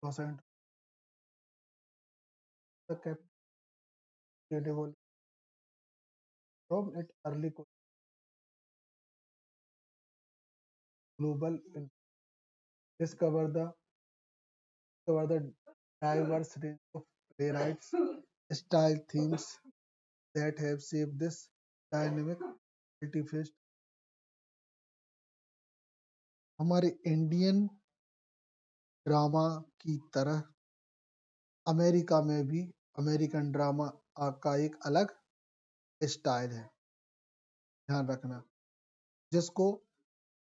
Los Angeles, the capital from its early global discover the diverse range of playwrights, style, themes that have shaped this dynamic multi-faced. हमारे Indian drama की तरह America में भी American drama का एक अलग style है, ध्यान रखना, जिसको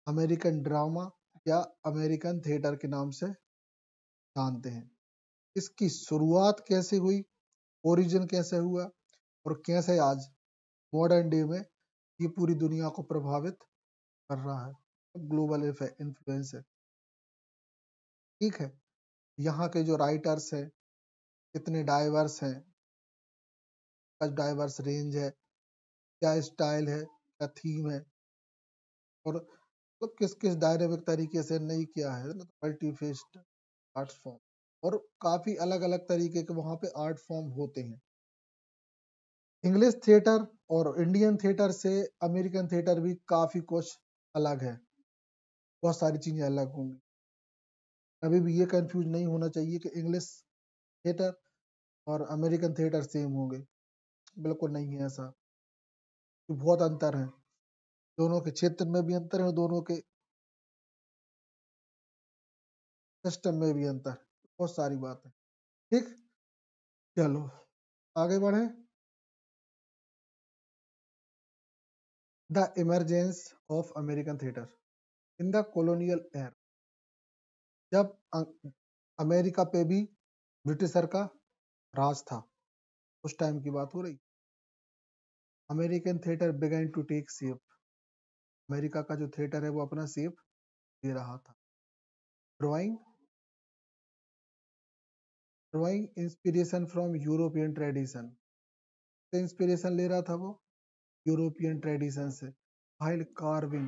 अमेरिकन ड्रामा या अमेरिकन थिएटर के नाम से जानते हैं। इसकी शुरुआत कैसे हुई, ओरिजिन कैसे हुआ और कैसे आज मॉडर्न डे में ये पूरी दुनिया को प्रभावित कर रहा है, ग्लोबल इन्फ्लुएंस है। ठीक है, यहाँ के जो राइटर्स हैं कितने डाइवर्स हैं, डाइवर्स रेंज है, क्या स्टाइल है, क्या थीम है, और तो किस किस डायनेमिक तरीके से नहीं किया है ना, मल्टीफेस्ड आर्ट फॉर्म, और काफी अलग अलग तरीके के वहां पे आर्ट फॉर्म होते हैं। इंग्लिश थिएटर और इंडियन थिएटर से अमेरिकन थिएटर भी काफी कुछ अलग है, बहुत सारी चीजें अलग होंगी। कभी भी ये कंफ्यूज नहीं होना चाहिए कि इंग्लिश थिएटर और अमेरिकन थिएटर सेम होंगे, बिल्कुल नहीं है ऐसा, तो बहुत अंतर है, दोनों के क्षेत्र में भी अंतर है, दोनों के सिस्टम में भी अंतर, बहुत सारी बात है। ठीक, चलो आगे बढ़े। The emergence of American theatre in the colonial air, जब अमेरिका पे भी ब्रिटिशर का राज था, उस टाइम की बात हो रही, American theatre began to take shape, America का जो थिएटर है वो अपना शेप दे रहा था। Drawing drawing inspiration from European tradition, से इंस्पिरेशन ले रहा था वो यूरोपियन ट्रेडिशन से, while carving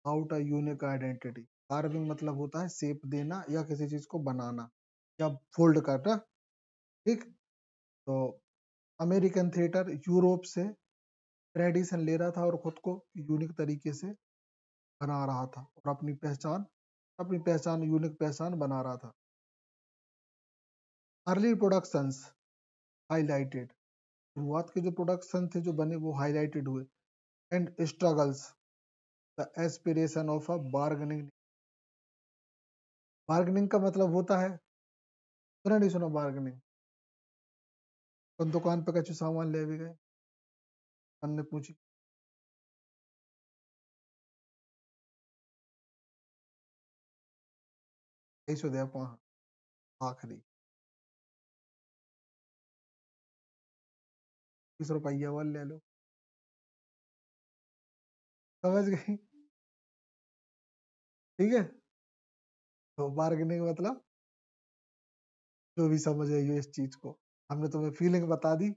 out a unique identity, carving मतलब होता है शेप देना या किसी चीज को बनाना या फोल्ड करना। ठीक, तो अमेरिकन थिएटर यूरोप से ट्रेडिशन ले रहा था और खुद को यूनिक तरीके से बना रहा था और अपनी पहचान यूनिक पहचान बना रहा था। अर्ली प्रोडक्शंस हाईलाइटेड, शुरुआत के जो प्रोडक्शन थे जो बने वो हाईलाइटेड हुए, and struggles the aspiration of a bargaining, bargaining का मतलब होता है, सुना नहीं सुना बार्गेनिंग, तो दुकान पे कछु सामान ले भी गए, हमने पूछी कैसे दे पा आखिरी 20 रुपया वाले ले लो, समझ गई? ठीक है, तो बार्गेनिंग मतलब जो भी समझ रही हो इस चीज को, हमने तुम्हें फीलिंग बता दी,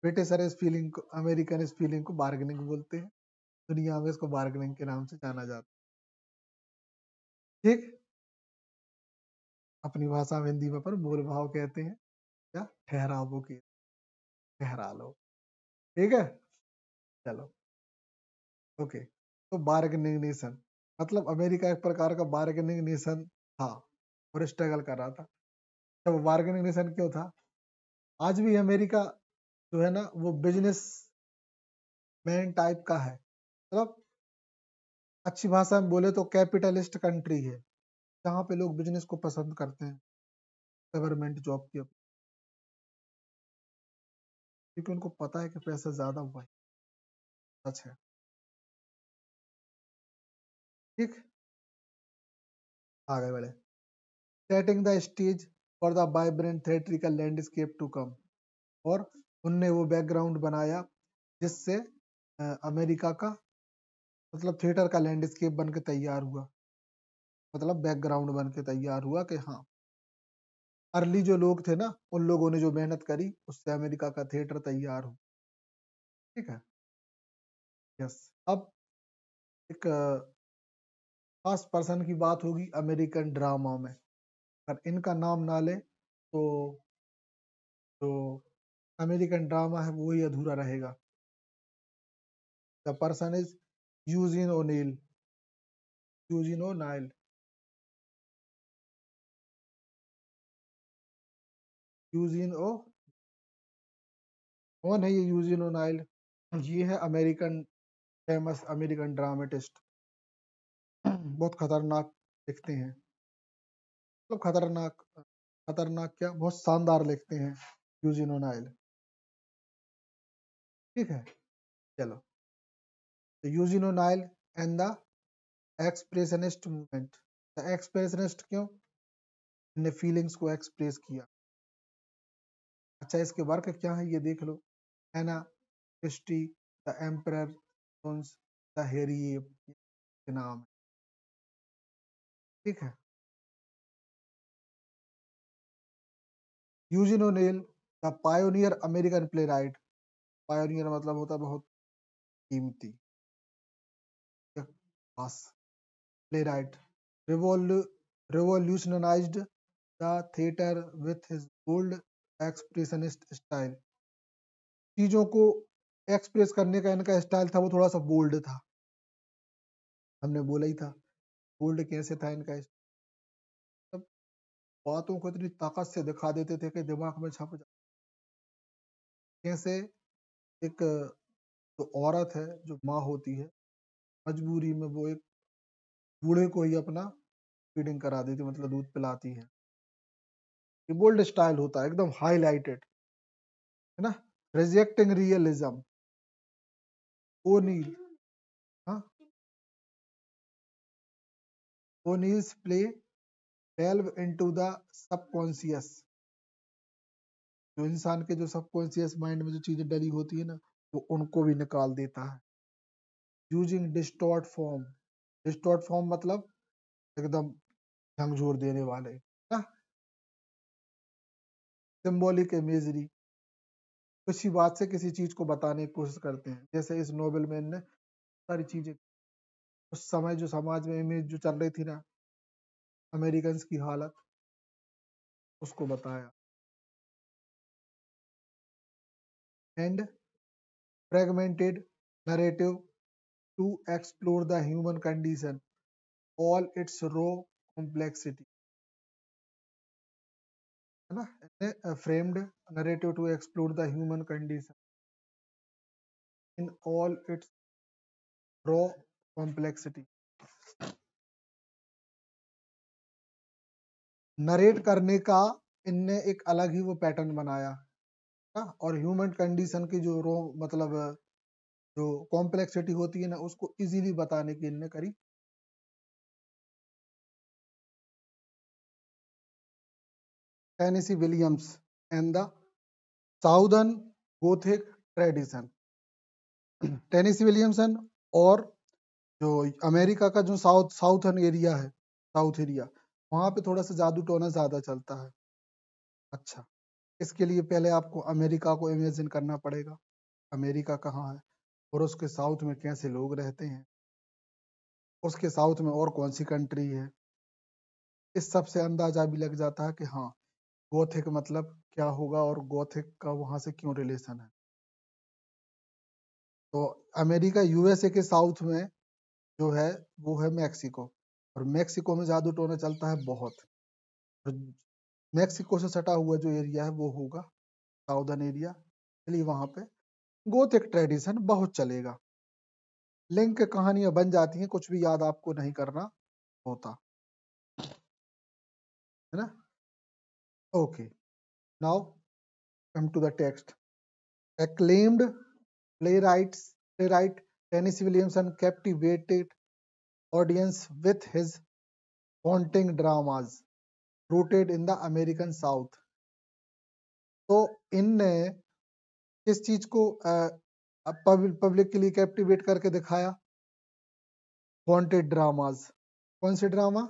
ब्रिटिश इस फीलिंग को, अमेरिकन इस फीलिंग को बार्गेनिंग बोलते हैं, दुनिया में इसको बार्गेनिंग के नाम से जाना जाता है। ठीक, अपनी भाषा में हिंदी में पर मूल भाव कहते हैं या ठहरावों के, ठहरा लो। ठीक है, चलो ओके, तो बार्गेनिंग नेशन मतलब अमेरिका एक प्रकार का बार्गेनिंग नेशन था और स्ट्रगल कर रहा था। जब बार्गेनिंग नेशन क्यों था, आज भी अमेरिका जो है ना वो बिजनेस मैन टाइप का है, मतलब अच्छी भाषा में बोले तो कैपिटलिस्ट कंट्री है, जहाँ पे लोग बिजनेस को पसंद करते हैं गवर्नमेंट जॉब की, क्योंकि उनको पता है कि पैसा ज्यादा हुआ है, सच है। ठीक, आगे बढ़े। Setting the stage for the vibrant theatrical landscape to come, और उनने वो बैकग्राउंड बनाया जिससे अमेरिका का मतलब थिएटर का लैंडस्केप बन के तैयार हुआ, मतलब बैकग्राउंड बन के तैयार हुआ कि हाँ, अर्ली जो लोग थे ना उन लोगों ने जो मेहनत करी उससे अमेरिका का थिएटर तैयार हो। ठीक है, यस। अब एक खास पर्सन की बात होगी अमेरिकन ड्रामा में, अगर इनका नाम ना ले तो जो अमेरिकन ड्रामा है वो ही अधूरा रहेगा। The person is Eugene O'Neill, Eugene O'Neill, Eugene O, कौन है ये यूजिन ओनाइल? ये है अमेरिकन, फेमस अमेरिकन ड्रामेटिस्ट। बहुत खतरनाक लिखते हैं, मतलब खतरनाक, खतरनाक क्या, बहुत शानदार लिखते हैं यूजिन ओनाइल। ठीक है, चलो, Eugene O'Neill and the expressionist movement. The expressionist क्यों? ने फीलिंग्स को एक्सप्रेस किया। अच्छा, इसके वर्क क्या है ये देख लो। Anna Christie, the emperor, the hairy के नाम। ठीक है, Eugene O'Neill the pioneer American playwright. Pioneer मतलब होता है बहुत कीमती, खास। Playwright revolutionized the theater with his bold expressionist style। चीजों को एक्सप्रेस करने का इनका स्टाइल था, वो थोड़ा सा बोल्ड था। हमने बोला ही था, बोल्ड कैसे था इनका स्टाइल, बातों को इतनी ताकत से दिखा देते थे कि दिमाग में छप जाए। कैसे? एक जो औरत है, जो माँ होती है, मजबूरी में वो एक बूढ़े को ही अपना फीडिंग करा देती, मतलब दूध पिलाती है। ये बोल्ड स्टाइल होता है, एकदम हाईलाइटेड, है ना। रिजेक्टिंग रियलिज्म, ओनील, हाँ, O'Neill's play delve into the subconscious. जो इंसान के जो सबकॉन्शियस माइंड में जो चीजें डली होती है ना, वो उनको भी निकाल देता है। Using distort form, distort form मतलब एकदम झंझोर देने वाले ना। सिंबॉलिक इमेजरी, किसी बात से किसी चीज को बताने की कोशिश करते हैं। जैसे इस नोवेल में इनने सारी चीजें, उस समय जो समाज में इमेज जो चल रही थी ना, अमेरिकन की हालत, उसको बताया। And fragmented narrative to explore the human condition all its raw complexity, है ना। Framed narrative to explore the human condition in all its raw complexity. Narrate करने का इनने एक अलग ही वो पैटर्न बनाया ना, और ह्यूमन कंडीशन की जो रो मतलब जो कॉम्प्लेक्सिटी होती है ना, उसको इजीली बताने की इनने करी। Tennessee Williams and the southern Gothic tradition. Tennessee Williamson और जो अमेरिका का जो साउथर्न एरिया है, साउथ एरिया, वहां पे थोड़ा सा जादू टोना ज्यादा चलता है। अच्छा, इसके लिए पहले आपको अमेरिका को इमेजिन करना पड़ेगा, अमेरिका कहाँ है और उसके साउथ में कैसे लोग रहते हैं, उसके साउथ में और कौन सी कंट्री है। इस सब से अंदाजा भी लग जाता है कि हाँ, गोथिक मतलब क्या होगा और गोथिक का वहां से क्यों रिलेशन है। तो अमेरिका यूएसए के साउथ में जो है वो है मैक्सिको, और मैक्सिको में जादू टोना चलता है बहुत। और मैक्सिको से सटा हुआ जो एरिया है वो होगा साउदर्न एरिया, इसलिए वहां पे गोथिक ट्रेडिशन बहुत चलेगा। लिंक कहानियां बन जाती हैं, कुछ भी याद आपको नहीं करना होता, है ना। Okay, now come to the text. acclaimed playwright Tennessee Williamson captivated audience with his haunting dramas rooted in the American South। तो इनने किस चीज को पब्लिक के लिए कैप्टिवेट करके दिखाया? Haunted dramas. कौन से drama?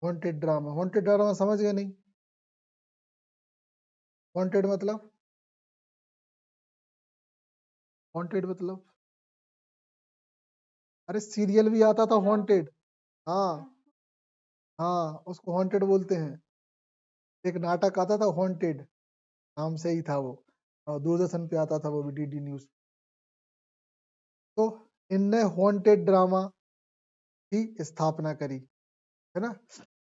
Haunted drama. Haunted drama समझ गए नहीं? हॉन्टेड मतलब, हॉन्टेड मतलब, अरे सीरियल भी आता था हॉन्टेड। हाँ हाँ, उसको हॉन्टेड बोलते हैं। एक नाटक आता था हॉन्टेड, नाम से ही था वो, और दूरदर्शन पे आता था वो भी, डीडी न्यूज। तो इनने हॉन्टेड ड्रामा की स्थापना करी, है ना।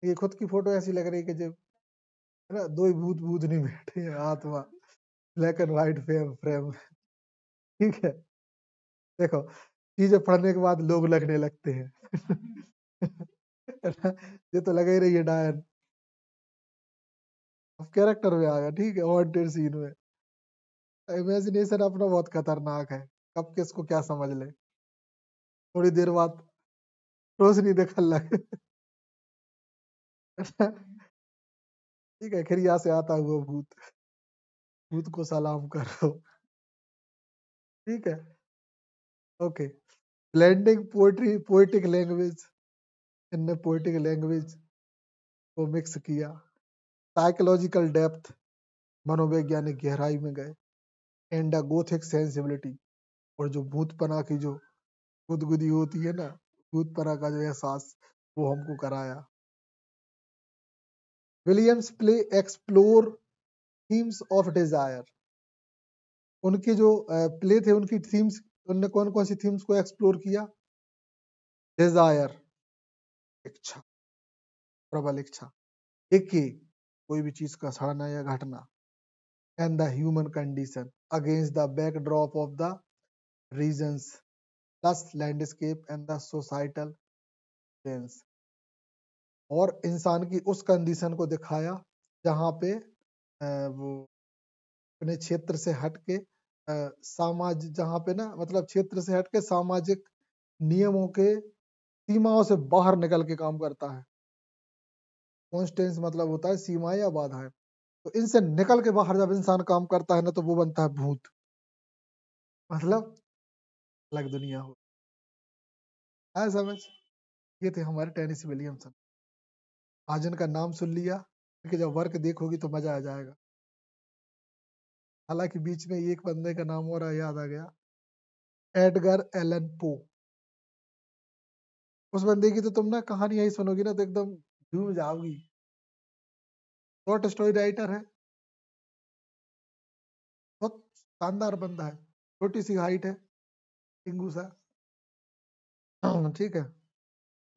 ये खुद की फोटो ऐसी लग रही है कि जो, है ना, दो ही भूत भूत नहीं बैठे हैं, आत्मा, black and white frame frame. ठीक है, देखो, चीजें पढ़ने के बाद लोग लगने लगते हैं। है ना? ये तो लगा ही रही है डायन, अब कैरेक्टर में आ गया, ठीक है, हॉन्टेड सीन में। इमेजिनेशन अपना बहुत खतरनाक है, कब किसको क्या समझ ले, थोड़ी देर बाद रोशनी देखने लगे। ठीक है, खिरिया से आता हुआ भूत, भूत को सलाम करो। ठीक है, okay. Blending poetry poetic language, इनने पोएटिक लैंग्वेज को मिक्स किया। साइकोलॉजिकल डेप्थ, मनोवैज्ञानिक गहराई में गए। एंड गोथिक सेंसिबिलिटी, और जो भूतपना की जो गुदगुदी होती है ना, भूतपना का जो एहसास, वो हमको कराया। Williams play explore themes of desire, उनके जो प्ले थे, उनकी थीम्स, उनने कौन कौन सी थीम्स को एक्सप्लोर किया? डिजायर, इच्छा, प्रबल इच्छा, एक ही कोई भी चीज का सड़ना या घटना। And the human condition against the backdrop of the regions plus landscape and the societal sense, और इंसान की उस कंडीशन को दिखाया जहाँ पे वो अपने क्षेत्र से हट के समाज, जहाँ पे ना, मतलब क्षेत्र से हट के सामाजिक नियमों के सीमाओं से बाहर निकल के काम करता है। कॉन्स्टेंस मतलब होता है सीमाएं या बाधाएं, तो इनसे निकल के बाहर जब इंसान काम करता है ना, तो वो बनता है भूत, मतलब अलग दुनिया हो। आया समझ? ये थे हमारे टेनिसी विलियमसन। आज इनका नाम सुन लिया, क्योंकि जब वर्क देखोगी तो मजा आ जाएगा। हालांकि बीच में एक बंदे का नाम और याद आ गया, एडगर एलन पो। उस बंदे की तो तुम ना कहानी यही सुनोगी ना तो एकदम झूम जाओगी। शॉर्ट स्टोरी राइटर है, बहुत शानदार बंदा है, छोटी सी हाइट है, टिंगू सा। ठीक है,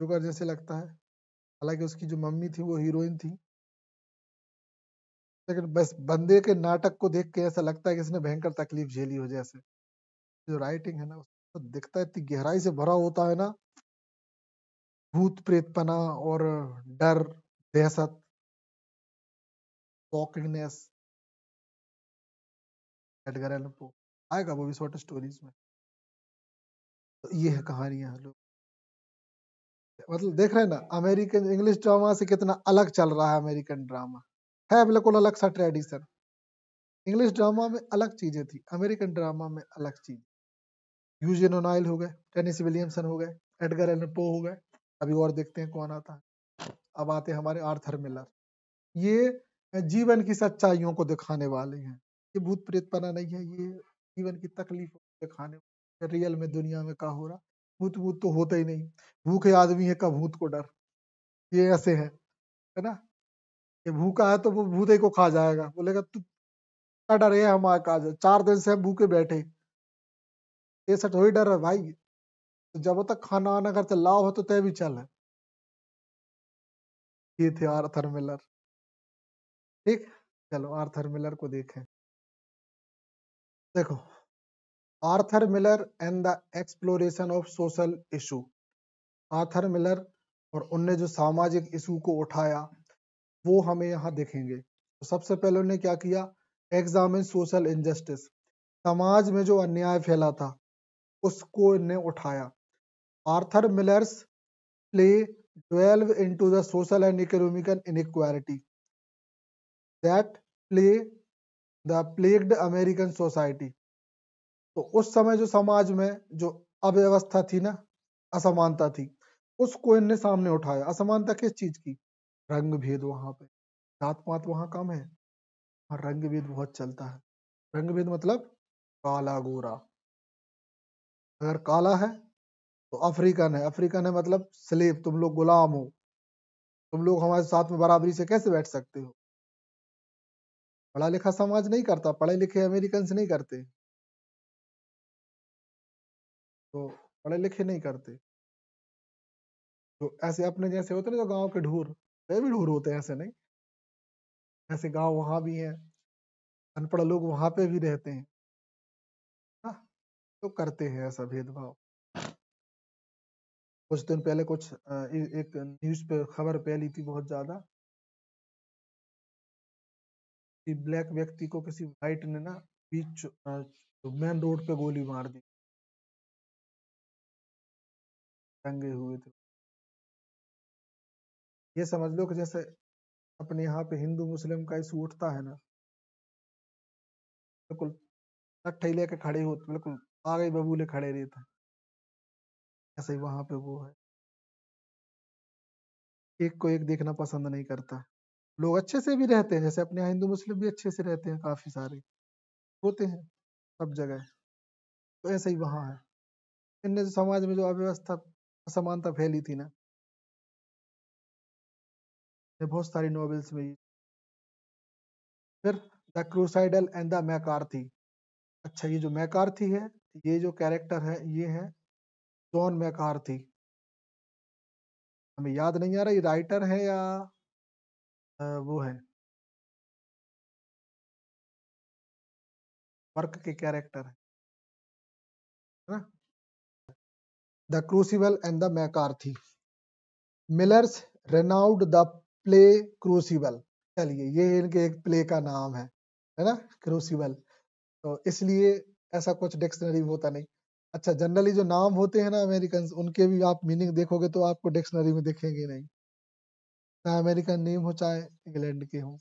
जुगर जैसे लगता है। हालांकि उसकी जो मम्मी थी वो हीरोइन थी, लेकिन बस बंदे के नाटक को देख के ऐसा लगता है कि इसने भयंकर तकलीफ झेली हो जैसे। जो राइटिंग है ना, उसको दिखता है, इतनी गहराई से भरा होता है ना, भूत प्रेतपना और डर, दहशत, शॉकिंगनेस। एडगर एलन पो आएगा वो भी शॉर्ट स्टोरीज में। तो ये है कहानियां लोग, मतलब देख रहे हैं ना, अमेरिकन इंग्लिश ड्रामा से कितना अलग चल रहा है अमेरिकन ड्रामा। है बिल्कुल अलग सा ट्रेडिशन। इंग्लिश ड्रामा में अलग चीजें थी, अमेरिकन ड्रामा में अलग चीज। यूजिन ओनाइल हो गए, टेनिसी विलियमसन हो गए, एडगर एलन पो हो गए। अभी और देखते हैं कौन आता है। अब आते हैं हमारे आर्थर मिलर। ये जीवन की सच्चाइयों को दिखाने वाले हैं। ये भूत प्रेतपना नहीं है, ये जीवन की तकलीफों को दिखाने, रियल में दुनिया में क्या हो रहा। भूत भूत तो होता ही नहीं, भूखे आदमी है का भूत को डर, ये ऐसे है ना। ये भूखा है तो वो भूते को खा जाएगा, बोलेगा तू क्या डर है हमारे का, 4 दिन से हम भूखे बैठे, ऐसा थोड़ी डर है भाई, तो जब तक खाना वाना घर से लाओ हो तो तय भी चल है। ये थे आर्थर मिलर। ठीक, चलो आर्थर मिलर को देखें। देखो, Arthur Miller and the exploration of social issue. Arthur Miller और उनने जो सामाजिक इशू को उठाया, वो हमें यहाँ देखेंगे। तो सबसे पहले उन्होंने क्या किया? एग्जामिन सोशल इनजस्टिस, समाज में जो अन्याय फैला था उसको इन्हें उठाया। Arthur millers play delve into the social and economic inequality that plagued American society। तो उस समय जो समाज में जो अव्यवस्था थी ना, असमानता थी, उसको इनने सामने उठाया। असमानता किस चीज की? रंग भेद, वहां पे जात पात वहां कम है, वहां रंग भेद बहुत चलता है। रंग भेद मतलब काला गोरा, अगर काला है तो अफ्रीकन है, अफ्रीकन है मतलब स्लेव, तुम लोग गुलाम हो, तुम लोग हमारे साथ में बराबरी से कैसे बैठ सकते हो? पढ़ा लिखा समाज नहीं करता, पढ़े लिखे अमेरिकन नहीं करते, तो पढ़े लिखे नहीं करते। तो ऐसे अपने जैसे होते ना जो गांव के ढूर, वे भी ढूर होते हैं, ऐसे नहीं। ऐसे गांव वहां भी हैं, अनपढ़ लोग वहां पे भी रहते हैं ना, तो करते हैं ऐसा भेदभाव। कुछ दिन पहले एक न्यूज पे खबर फैली थी बहुत ज्यादा कि ब्लैक व्यक्ति को किसी व्हाइट ने ना बीच मेन रोड पे गोली मार दी, टंगे हुए थे। ये समझ लो कि जैसे अपने यहाँ पे हिंदू मुस्लिम का इशू उठता है ना, बिल्कुल लट्ठे लेके खड़े होते, बिल्कुल आगे बबूले खड़े रहते हैं, ऐसे ही वहां पे वो है, एक को एक देखना पसंद नहीं करता। लोग अच्छे से भी रहते हैं, जैसे अपने यहाँ हिंदू मुस्लिम भी अच्छे से रहते हैं, काफी सारे होते हैं सब जगह, तो ऐसे ही वहां है। इनने जो समाज में जो अव्यवस्था असमानता फैली थी ना, ये बहुत सारी नॉवेल्स में। फिर द क्रूसाइडल एंड द मैकार्थी। अच्छा, ये जो मैकार्थी है, ये जो कैरेक्टर है, ये है जॉन मैकार्थी। हमें याद नहीं आ रहा ये राइटर है या वो है वर्क के कैरेक्टर है ना। The Crucible and the McCarthy. Miller's renowned the play Crucible. चलिए, ये इनके एक प्ले का नाम है ना, क्रूसिबल। तो इसलिए ऐसा कुछ डिक्शनरी में होता नहीं। अच्छा, जनरली जो नाम होते हैं ना अमेरिकन, उनके भी आप मीनिंग देखोगे तो आपको डिक्शनरी में दिखेंगे नहीं, चाहे अमेरिकन नेम हो चाहे इंग्लैंड के हो,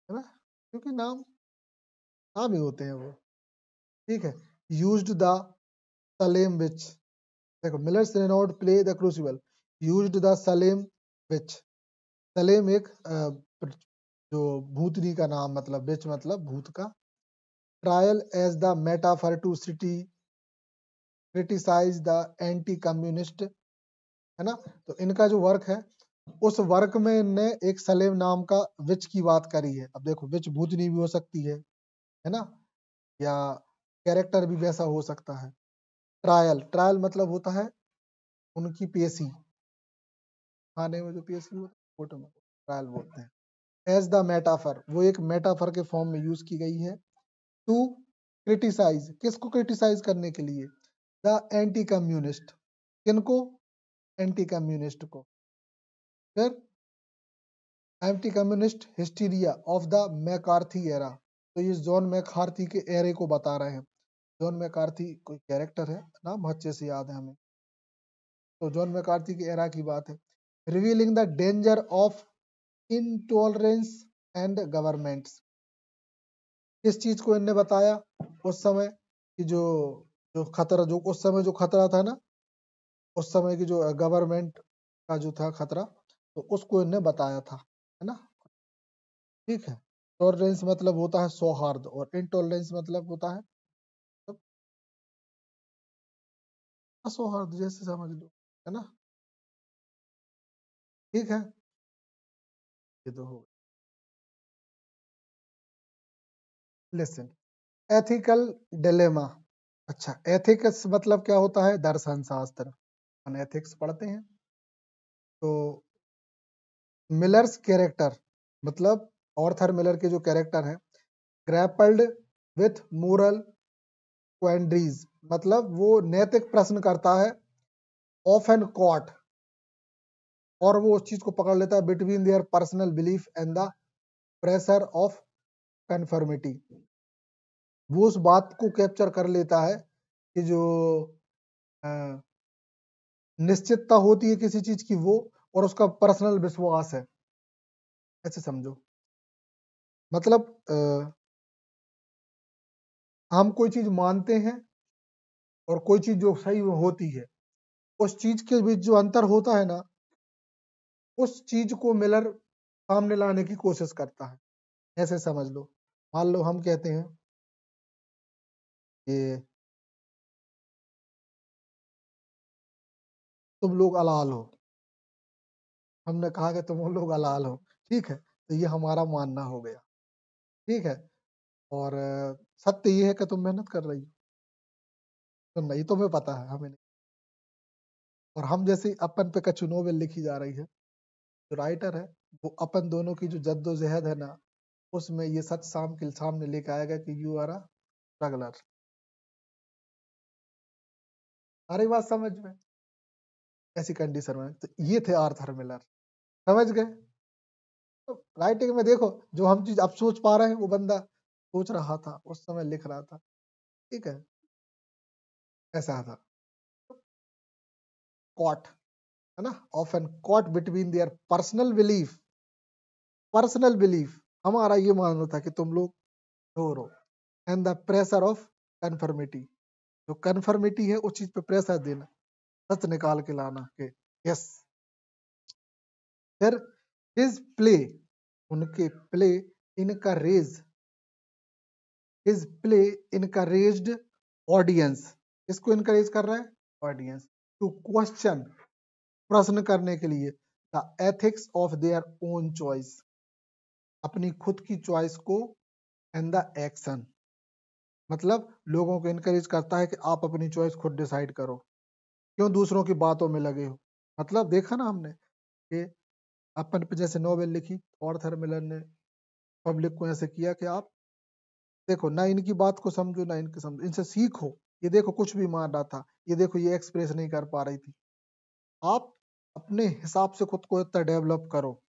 है ना, क्योंकि नाम नाम ही होते हैं वो। ठीक है। Used the Salem witch. देखो, Miller's renowned play the Crucible, used the Salem witch. Salem एक जो भूतनी का नाम, मतलब विच मतलब भूत का। Trial as the metaphor to city criticise the anti communist, है ना। तो इनका जो वर्क है, उस वर्क में इनने एक सलेम नाम का विच की बात करी है। अब देखो, विच भूतनी भी हो सकती है ना, या कैरेक्टर भी वैसा हो सकता है। ट्रायल, ट्रायल मतलब होता है उनकी पेशी, खाने में जो पेशी होती है कोर्ट में, ट्रायल बोलते हैं। एज द मेटाफर, वो एक मेटाफर के फॉर्म में यूज की गई है। टू क्रिटिसाइज, किसको क्रिटिसाइज करने के लिए? द एंटी कम्युनिस्ट, किनको? एंटी कम्युनिस्ट को। फिर anti communist hysteria of the McCarthy era. तो ये जॉन मैकार्थी के एरे को बता रहे हैं। जॉन मैकार्थी कोई कैरेक्टर है, नाम अच्छे से याद है हमें। तो जॉन मैकार्थी के एरा की बात है। Revealing the danger of intolerance and governments. किस चीज को इनने बताया उस समय कि जो जो खतरा, जो उस समय जो खतरा था ना, उस समय की जो गवर्नमेंट का जो था खतरा, तो उसको इनने बताया था, है ना। ठीक है। टॉलरेंस मतलब होता है सौहार्द, और इनटॉलरेंस मतलब होता है मतलब असौहार्द, जैसे समझ लो, है ना। ठीक है, ये तो हो। Listen, ethical dilemma. अच्छा, एथिक्स मतलब क्या होता है? दर्शन शास्त्र। हम एथिक्स पढ़ते हैं। तो मिलर्स कैरेक्टर मतलब ऑर्थर मिलर के जो कैरेक्टर है, ग्रैपल्ड विथ मोरल क्वेंड्रीज, मतलब वो नैतिक प्रश्न करता है, ऑफन कॉट, और वो उस चीज को पकड़ लेता है between their personal belief and the pressure of conformity. वो उस बात को कैप्चर कर लेता है कि जो अ, निश्चितता होती है किसी चीज की, वो और उसका पर्सनल विश्वास है, ऐसे समझो। मतलब हम कोई चीज मानते हैं और कोई चीज जो सही होती है, उस चीज के बीच जो अंतर होता है ना, उस चीज को मिलर सामने लाने की कोशिश करता है, ऐसे समझ लो। मान लो हम कहते हैं कि तुम लोग अलाल हो, हमने कहा कि तुम लोग हलाल हो, ठीक है, तो ये हमारा मानना हो गया, ठीक है। और सत्य ये है कि तुम मेहनत कर रही हो, तो नहीं तुम्हें पता है, हमें नहीं। और हम जैसे अपन पे कछु नोवेल लिखी जा रही है, जो राइटर है वो अपन दोनों की जो जद्दोजहद है ना, उसमें ये सच सामने लेके आएगा कि यू आर अ स्ट्रगलर। आ रही बात समझ में? ऐसी कंडीशन में तो ये थे आर्थर मिलर, समझ गए? तो राइटिंग में देखो, जो हम चीज अब सोच पा रहे हैं वो बंदा सोच रहा था, उस समय लिख रहा था, ठीक है, ऐसा था। कॉट, है ना, often caught between their personal belief, हमारा ये मानना था कि तुम लोग चोर हो, and the pressure of conformity, जो कन्फर्मिटी है उस चीज पे प्रेशर देना, सच निकाल के लाना के यस। फिर हिज प्ले, उनके play encourage, his play encouraged audience, इसको इनकरेज कर रहा है ऑडियंस, टू क्वेश्चन, प्रश्न करने के लिए, the ethics of their own choice, अपनी खुद की चॉइस को, एंड द एक्शन, मतलब लोगों को इनकरेज करता है कि आप अपनी चॉइस खुद डिसाइड करो, क्यों दूसरों की बातों में लगे हो। मतलब देखा ना हमने कि अपन पे जैसे नोवेल लिखी, ऑर्थर मिलर ने पब्लिक को ऐसे किया कि आप देखो ना इनकी बात को समझो ना इनके समझो, इनसे सीखो, ये देखो कुछ भी मार रहा था, ये देखो ये एक्सप्रेस नहीं कर पा रही थी, आप अपने हिसाब से खुद को इतना डेवलप करो,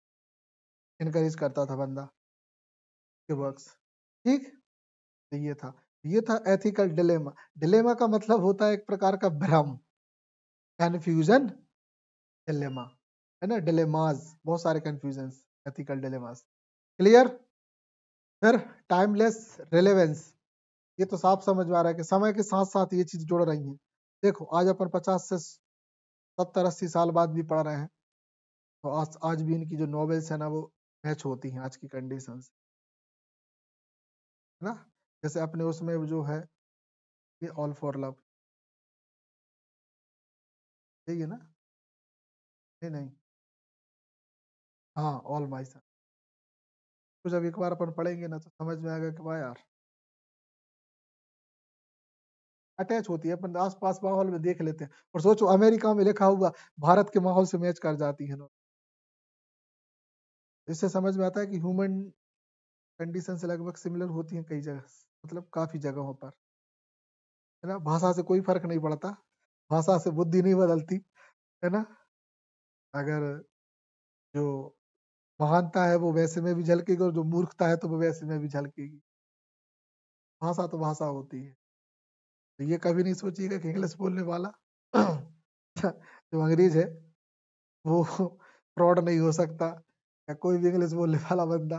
इनकरेज करता था बंदा के वर्क्स, ठीक। तो ये था एथिकल डिलेमा। डिलेमा का मतलब होता है एक प्रकार का भ्रम, कंफ्यूजन, डिलेमा, है ना, डिलेमाज, बहुत सारे कंफ्यूजन, एथिकल डिलेमास, क्लियर। फिर टाइमलेस रिलेवेंस, ये तो साफ समझ में आ रहा है कि समय के साथ साथ ये चीज जुड़ रही है। देखो आज अपन 50 से 70-80 साल बाद भी पढ़ रहे हैं, तो आज भी इनकी जो नॉवेल्स है ना वो मैच होती हैं आज की कंडीशन से, है ना। जैसे अपने उसमें जो है ये ऑल फॉर लव, यही है ना? नहीं नहीं, हाँ ऑल माई सन, तो जब एक बार अपन पढ़ेंगे ना तो समझ में आएगा कि वाह यार, अटैच होती है, अपन आस पास माहौल में देख लेते हैं, और सोचो अमेरिका में लिखा हुआ भारत के माहौल से मैच कर जाती है ना। इससे समझ में आता है कि ह्यूमन कंडीशन से लगभग सिमिलर होती हैं कई जगह, मतलब काफी जगहों पर, है ना। भाषा से कोई फर्क नहीं पड़ता, भाषा से बुद्धि नहीं बदलती, है ना। अगर जो महानता है वो वैसे में भी झलकेगी, और जो मूर्खता है तो वो वैसे में भी झलकेगी, भाषा तो भाषा होती है। तो ये कभी नहीं सोचिएगा कि इंग्लिश बोलने वाला जो अंग्रेज है वो फ्रॉड नहीं हो सकता, या कोई भी इंग्लिश बोलने वाला बंदा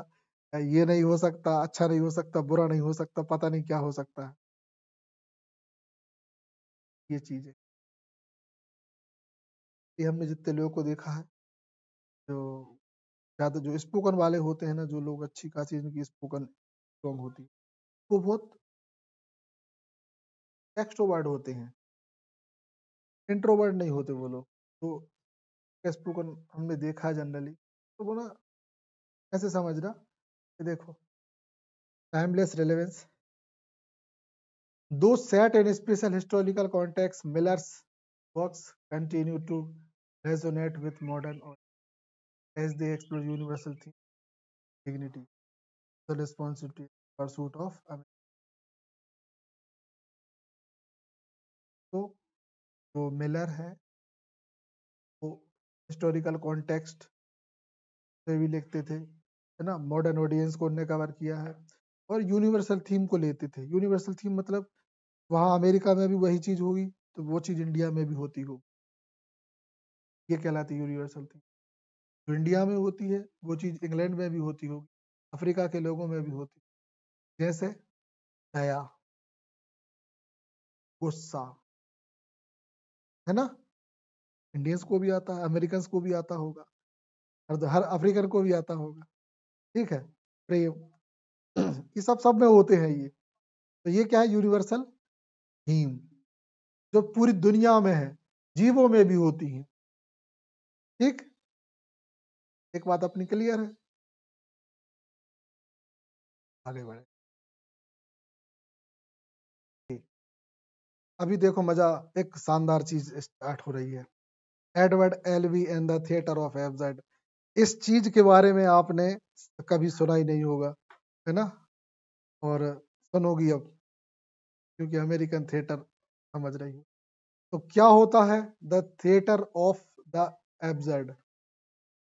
या ये नहीं हो सकता, अच्छा नहीं हो सकता, बुरा नहीं हो सकता, पता नहीं क्या हो सकता है, ये चीज है। ये हमने जितने लोगों को देखा है, जो ज्यादा जो स्पोकन वाले होते हैं ना, जो लोग अच्छी खासी इनकी स्पोकन स्ट्रॉन्ग होती है, वो बहुत एक्सट्रोवर्ट होते हैं, इंट्रोवर्ट नहीं होते वो लोग। तो स्पोकन हमने देखा है जनरली, तो वो ना ऐसे समझना कि देखो टाइमलेस रिलेवेंस, दो set in special historical context, millers works continue to resonate with modern audience as they explore universal theme, dignity, the responsibility, pursuit of तो जो मिलर है वो हिस्टोरिकल कॉन्टेक्स्ट पे भी लिखते थे, है ना, मॉडर्न ऑडियंस को उन्होंने कवर किया है, और यूनिवर्सल थीम को लेते थे। यूनिवर्सल थीम मतलब वहाँ अमेरिका में भी वही चीज होगी तो वो चीज इंडिया में भी होती होगी, ये कहलाती है यूनिवर्सल थीम। जो इंडिया में होती है वो चीज इंग्लैंड में भी होती होगी, अफ्रीका के लोगों में भी होती है, जैसे दया, गुस्सा, है ना, इंडियंस को भी आता है, अमेरिकन को भी आता होगा, हर अफ्रीकन को भी आता होगा, ठीक है, प्रेम, ये सब में होते हैं ये। तो ये क्या है, यूनिवर्सल थीम, जो पूरी दुनिया में है, जीवों में भी होती है, ठीक। एक बात अपनी क्लियर है, आगे बढ़े। अभी देखो मजा, एक शानदार चीज स्टार्ट हो रही है, Edward Albee and the theatre of absurd. इस चीज के बारे में आपने कभी सुना ही नहीं होगा, है ना, और सुनोगी अब, क्योंकि अमेरिकन थिएटर समझ रही हो। तो क्या होता है the theatre of the absurd?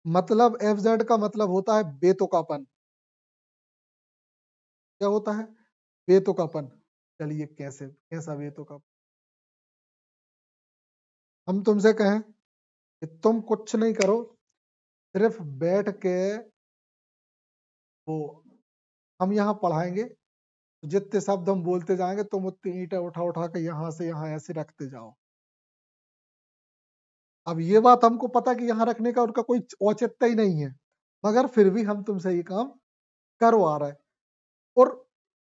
मतलब एब्सर्ड का मतलब होता है बेतुकापन। क्या होता है? बेतुकापन। चलिए कैसे, कैसा बेतुकापन? हम तुमसे कहें कि तुम कुछ नहीं करो, सिर्फ बैठ के वो हम यहाँ पढ़ाएंगे, जितने शब्द हम बोलते जाएंगे तुम उतनी ईंटें उठा उठा के यहाँ से यहाँ ऐसे रखते जाओ। अब ये बात हमको पता कि यहाँ रखने का उनका कोई औचित्य ही नहीं है, मगर फिर भी हम तुमसे ये काम करवा रहे हैं। और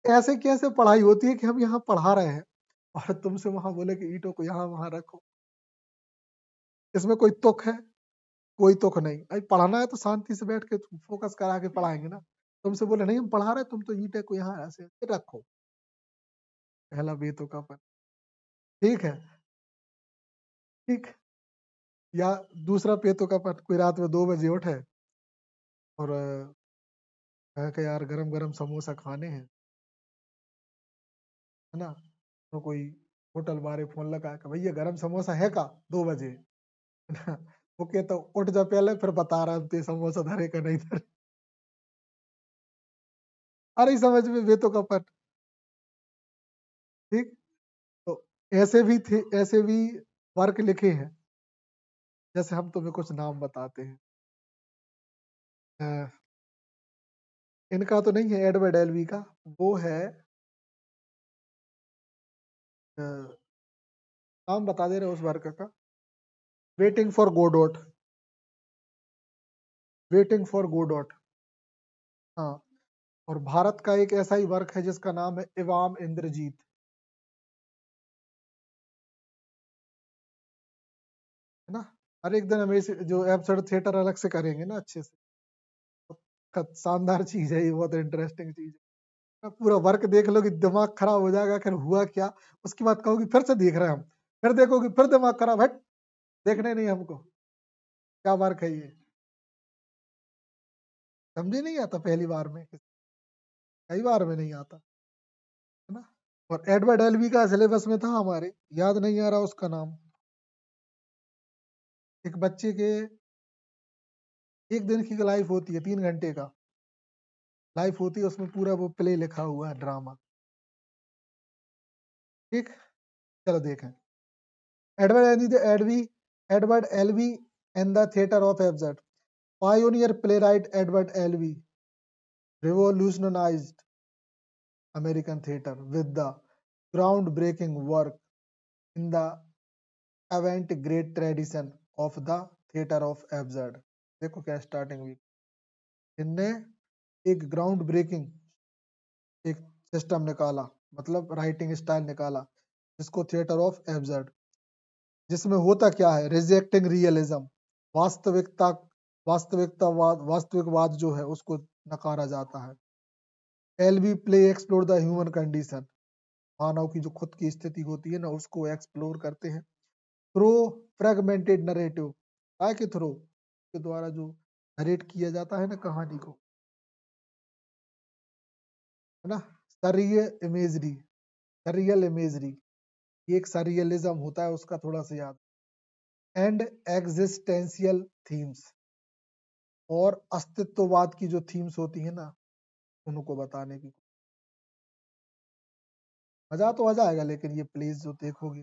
ऐसे कैसे पढ़ाई होती है कि हम यहाँ पढ़ा रहे हैं और तुमसे वहां बोले कि ईंटों को यहाँ वहां रखो? इसमें कोई तुक है? कोई तुक नहीं। अभी पढ़ाना है तो शांति से बैठ के फोकस करा के पढ़ाएंगे ना। तुमसे बोले नहीं हम पढ़ा रहे, तुम तो ईंटे को यहाँ ऐसे रखो। पहला बेतुकापन। ठीक है, ठीक। या दूसरा बेतुकापन, कोई रात में 2 बजे उठे और कहा कि यार गरम गरम समोसा खाने हैं, है ना, तो कोई होटल वाले फोन लगा कि भैया गरम समोसा है का 2 बजे? है ना, वो कहता उठ जा पहले, फिर बता रहा है समोसा धरे का नहीं धरे। अरे समझ में बेतुकापन। ठीक। तो ऐसे भी थे, ऐसे भी वर्क लिखे हैं। जैसे हम तुम्हें कुछ नाम बताते हैं, अ, इनका तो नहीं है एडवर्ड एलवी का, वो है, अ, नाम बता दे रहे उस वर्क का, waiting for Godot. Waiting for Godot. हाँ। और भारत का एक ऐसा ही वर्क है जिसका नाम है इवाम इंद्रजीत, है ना। हर एक दिन हम ऐसे जो एब्सर्ड थिएटर अलग से करेंगे ना अच्छे से, तो शानदार चीज है ये, बहुत इंटरेस्टिंग चीज है। पूरा वर्क देख लो कि दिमाग खराब हो जाएगा, फिर हुआ क्या, उसकी बात कहोगे फिर से देख रहे हैं हम, फिर देखोगे फिर दिमाग खराब, हट, देखने नहीं हमको, क्या वर्क है ये, समझे नहीं आता पहली बार में, कई बार में नहीं आता, है ना। और एडवर्ड एलवी का सिलेबस में था हमारे, याद नहीं आ रहा उसका नाम। एक बच्चे के एक दिन की लाइफ होती है, 3 घंटे का लाइफ होती है, उसमें पूरा वो प्ले लिखा हुआ है, ड्रामा। ठीक। चलो देखें, Edward Albee and the theatre of absurd. Pioneer playwright Edward Albee revolutionized American theater with the groundbreaking work in the avant-garde tradition of the theater of absurd। देखो क्या स्टार्टिंग हुई, इनने एक ग्राउंड ब्रेकिंग एक system निकाला, मतलब writing style निकाला, जिसको थिएटर ऑफ एब्सर्ड, जिसमें होता क्या है, रिजेक्टिंग रियलिज्म, वास्तविकता, वास्तविकवाद जो है उसको नकारा जाता है। एलवी play explore the human condition, मानव की जो खुद की स्थिति होती है ना उसको एक्सप्लोर करते हैं थ्रू फ्रेगमेंटेड नरेटिव, काय के थ्रू, के द्वारा जो नरेट किया जाता है ना कहानी को, है ना। सरियल इमेजरी, ये एक सरियलिज्म होता है उसका, थोड़ा सा याद। एंड एग्जिस्टेंशियल थीम्स, और अस्तित्ववाद की जो थीम्स होती है ना उनको बताने की। मजा तो आ जाएगा, लेकिन ये प्लीज जो देखोगी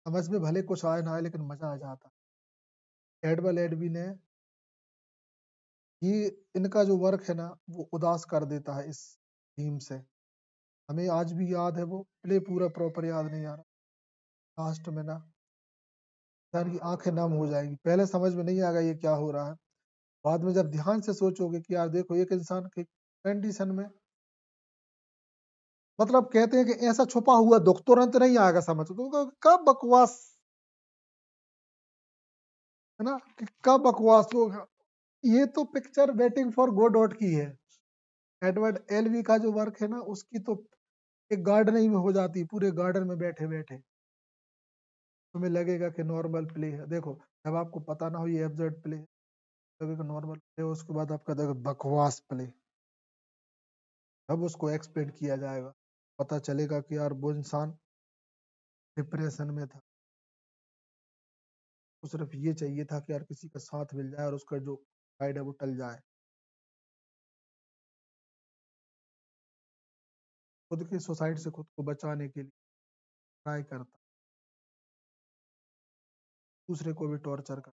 समझ में भले कुछ आए ना आए, लेकिन मजा आ जाता। एडवर्ड एडवी ने ये, इनका जो वर्क है ना वो उदास कर देता है इस थीम से। हमें आज भी याद है, वो प्ले पूरा प्रॉपर याद नहीं आ रहा, लास्ट में ना इंसान की आंखें नम हो जाएंगी, पहले समझ में नहीं आएगा ये क्या हो रहा है, बाद में जब ध्यान से सोचोगे कि यार देखो एक इंसान की कंडीशन में, मतलब कहते हैं कि ऐसा छुपा हुआ दुख तुरंत नहीं आएगा समझ, तो कब बकवास, है ना, कि कब बकवास होगा, ये तो पिक्चर वेटिंग फॉर गोडोट की है। एडवर्ड एलवी का जो वर्क है ना, उसकी तो एक गार्डन ही में हो जाती, पूरे गार्डन में बैठे बैठे तुम्हें लगेगा कि नॉर्मल प्ले है। देखो, जब आपको पता ना हो ये एब्सर्ड प्ले है, लगेगा नॉर्मल प्ले, उसके बाद आपका देखो बकवास प्ले, अब उसको एक्सप्लेन किया जाएगा, पता चलेगा कि यार वो इंसान डिप्रेशन में था, तो सिर्फ ये चाहिए था कि यार किसी का साथ मिल जाए और उसका जो गाइड है वो टल जाए। खुद की सुसाइड से खुद को बचाने के लिए ट्राई करता, दूसरे को भी टॉर्चर करता,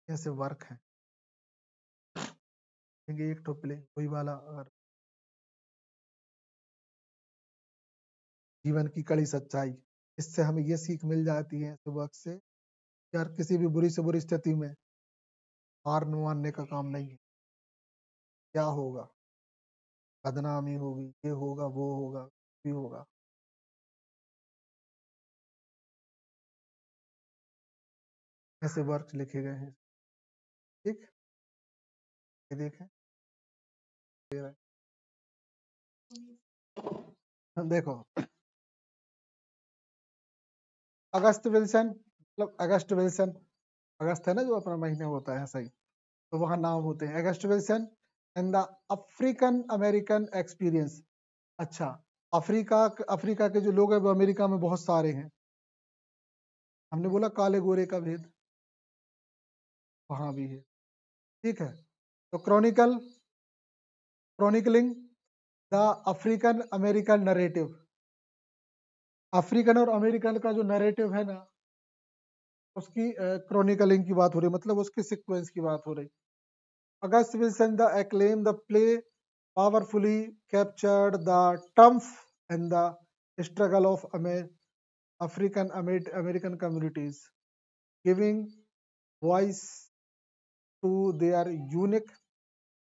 ऐसे वर्क है। देखेंगे एक तो प्ले वही वाला, अगर जीवन की कड़ी सच्चाई, इससे हमें ये सीख मिल जाती है ऐसे वर्क से, यार किसी भी बुरी से बुरी स्थिति में हार मानने का काम नहीं है। क्या होगा, बदनामी होगी, ये होगा वो होगा, भी होगा। ऐसे वर्क लिखे गए हैं। ठीक, ये देखें, देखो अगस्त विल्सन, मतलब अगस्त विल्सन, अगस्त है ना जो अपना महीने होता है सही, तो वहां नाम होते हैं August Wilson and the African American experience. अच्छा, अफ्रीका, अफ्रीका के जो लोग हैं वो अमेरिका में बहुत सारे हैं। हमने बोला काले गोरे का भेद वहां भी है। ठीक है, तो chronicling the African American narrative, African और अमेरिकन का जो नरेटिव है ना, उसकी क्रॉनिकलिंग की बात हो रही है, मतलब उसके सीक्वेंस की बात हो रही। August Wilson the acclaim the play powerfully captured the triumph and the struggle of African American communities, giving voice to their unique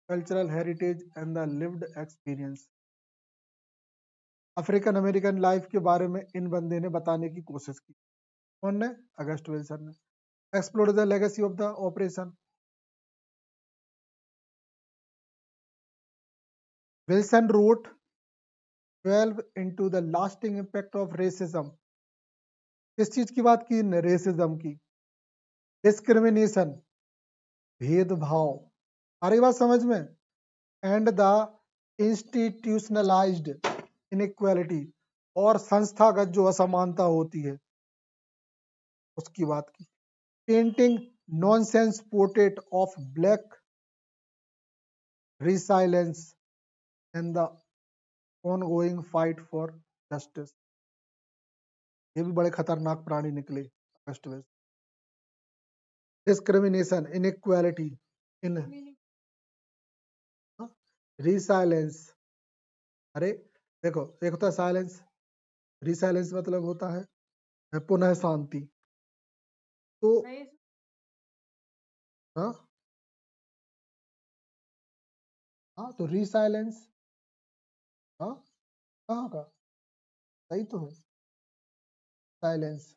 cultural heritage and the lived experience। African American life के बारे में इन बंदे ने बताने की कोशिश की। कौन ने? अगस्ट विल्सन ने। Explore the legacy of the operation, Wilson wrote 12 into the lasting impact of racism। किस चीज की बात की? रेसिज्म की, डिस्क्रिमिनेशन, भेदभाव, अरे बात समझ में, एंड द इंस्टीट्यूशनलाइज्ड इनइक्वालिटी, और संस्थागत जो असमानता होती है उसकी बात की। Painting nonsense portrait of black resilience and the ongoing fight for justice। ये भी बड़े खतरनाक प्राणी निकले अगस्ट वेस्ट। डिस्क्रिमिनेशन, इनइक्वालिटी, इन रिसाइलेंस, अरे देखो, एक होता है साइलेंस, रिसाइलेंस मतलब होता है पुनः शांति। तो हाँ, हाँ तो रिसाइलेंस, हाँ कहाँ का, सही तो है साइलेंस।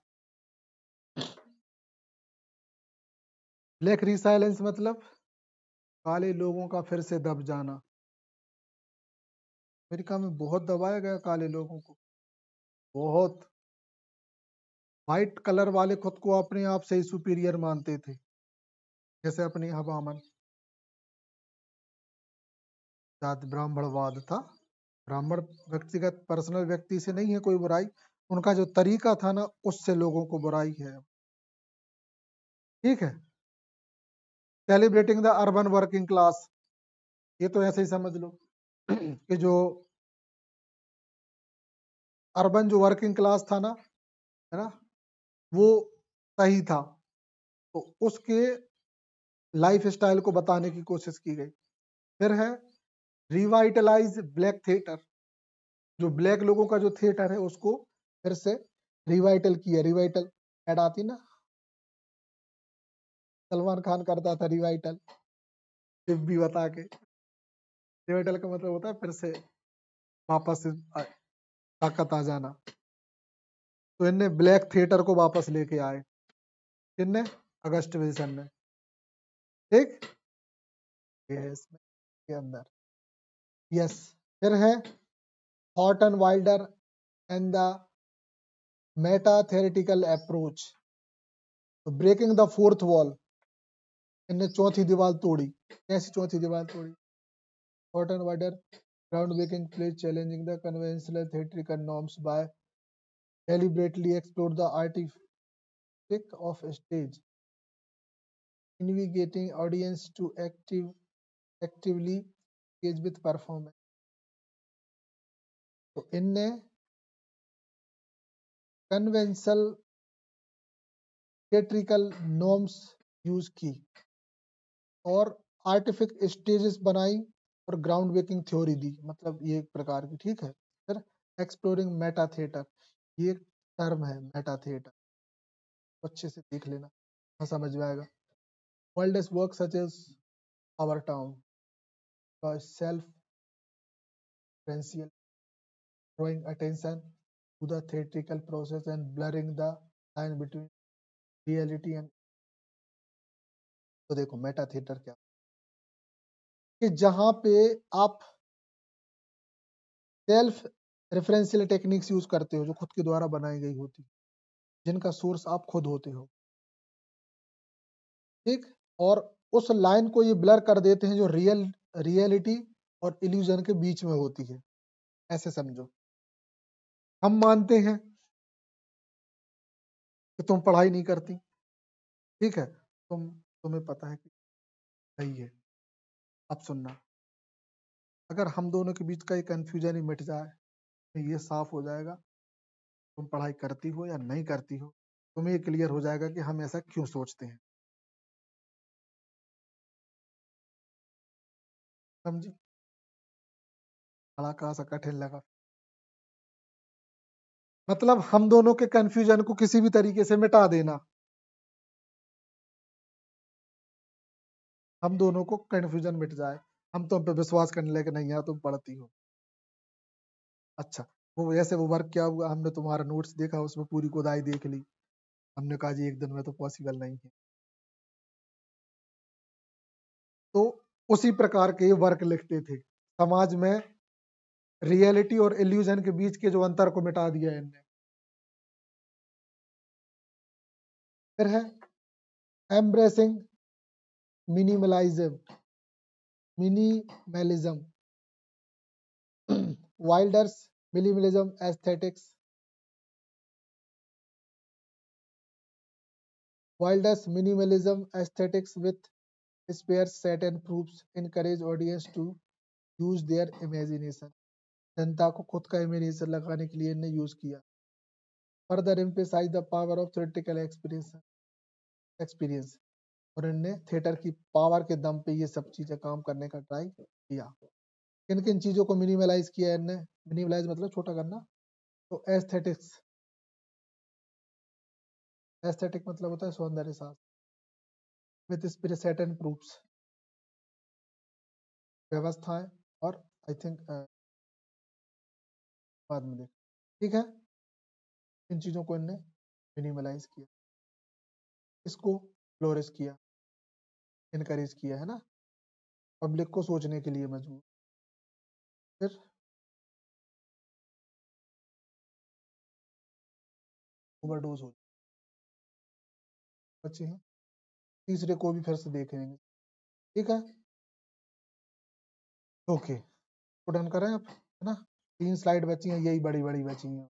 ब्लैक रिसाइलेंस मतलब काले लोगों का फिर से दब जाना। अमेरिका में बहुत दबाया गया काले लोगों को, बहुत। व्हाइट कलर वाले खुद को अपने आप से ही सुपीरियर मानते थे, जैसे अपने यहाँ बामन, जात ब्राह्मणवाद था। ब्राह्मण व्यक्तिगत पर्सनल व्यक्ति से नहीं है कोई बुराई, उनका जो तरीका था ना उससे लोगों को बुराई है। ठीक है, celebrating the urban working class, ये तो ऐसे ही समझ लो कि जो अर्बन जो वर्किंग क्लास था ना, है ना, वो सही था, तो उसके लाइफ स्टाइल को बताने की कोशिश की गई। फिर है रिवाइटलाइज ब्लैक थिएटर, जो ब्लैक लोगों का जो थिएटर है उसको फिर से रिवाइटल किया। रिवाइटल ऐड आती ना, सलमान खान करता था रिवाइटल, टिप भी बता के। रिवाइटल का मतलब होता है फिर से वापस से ताकत आ जाना। तो इनने ब्लैक थिएटर को वापस लेके आए, किनने? अगस्त विल्सन ने, ठीक, यस के अंदर, यस। फिर है Thornton Wilder and the meta theatrical approach, तो ब्रेकिंग द फोर्थ वॉल, इनने चौथी दीवार तोड़ी। कैसी चौथी दीवार तोड़ी? Thornton Wilder ground breaking plays challenging the conventional theatrical norms by deliberately explore the artifact of stage, inviting audience to actively engage with performance। तो इनने कन्वेंशनल थिएट्रिकल नॉर्म्स यूज की और आर्टिफिक स्टेजेस बनाई और ग्राउंड ब्रेकिंग थ्योरी दी, मतलब ये एक प्रकार की, ठीक है। फिर एक्सप्लोरिंग मेटा थिएटर, ये एक टर्म है मेटा थिएटर, अच्छे से देख लेना, हाँ समझ में आएगा। World is work such as Our Town, self referential, drawing attention to the theatrical process and blurring the line between reality and, तो देखो मेटा थिएटर क्या, कि जहां पे आप सेल्फ रेफरेंशियल टेक्निक्स यूज करते हो जो खुद के द्वारा बनाई गई होती, जिनका सोर्स आप खुद होते हो, ठीक, और उस लाइन को ये ब्लर कर देते हैं जो रियलिटी और इल्यूजन के बीच में होती है। ऐसे समझो, हम मानते हैं कि तुम पढ़ाई नहीं करती, ठीक है, तुम्हें पता है कि सही है। अब सुनना, अगर हम दोनों के बीच का ये कंफ्यूजन ही मिट जाए, तो ये साफ हो जाएगा तुम पढ़ाई करती हो या नहीं करती हो, तुम्हें ये क्लियर हो जाएगा कि हम ऐसा क्यों सोचते हैं। समझी? बड़ा कहा सा कठिन लगा, मतलब हम दोनों के कंफ्यूजन को किसी भी तरीके से मिटा देना, हम दोनों को कंफ्यूजन मिट जाए, हम तुम पे विश्वास करने लगे नहीं यार तुम पढ़ती हो। अच्छा, वो ऐसे वो वर्क क्या हुआ, हमने तुम्हारा नोट्स देखा, उसमें पूरी खुदाई देख ली, हमने कहा जी एक दिन में तो पॉसिबल नहीं है। तो उसी प्रकार के वर्क लिखते थे, समाज में रियलिटी और इल्यूजन के बीच के जो अंतर को मिटा दिया है इनने। फिर है embracing minimalism, Wilder's minimalism aesthetics, with sparse set and proofs encourage audience to use their imagination, जनता को खुद का इमेजिनेशन लगाने के लिए इन्हें यूज किया। further emphasize the power of theatrical experience, और इनने थिएटर की पावर के दम पे ये सब चीजें काम करने का ट्राई किया। किन किन चीजों को मिनिमलाइज किया इनने? मिनिमलाइज मतलब छोटा करना, तो एस्थेटिक मतलब होता है सौंदर्य शास्त्र, with spirit set and proofs, व्यवस्थाएं, और आई थिंक बाद में देख, ठीक है। इन चीजों को इनने मिनिमलाइज किया, इसको फ्लोरिश किया, इनकरेज किया, है ना, पब्लिक को सोचने के लिए मजबूर। फिर ओवरडोज हो बच्चे हैं, तीसरे को भी फिर से देखेंगे, ठीक है। ओके, तो डन करें आप, है ना, 3 स्लाइड बची हैं, यही बड़ी बड़ी बची हैं।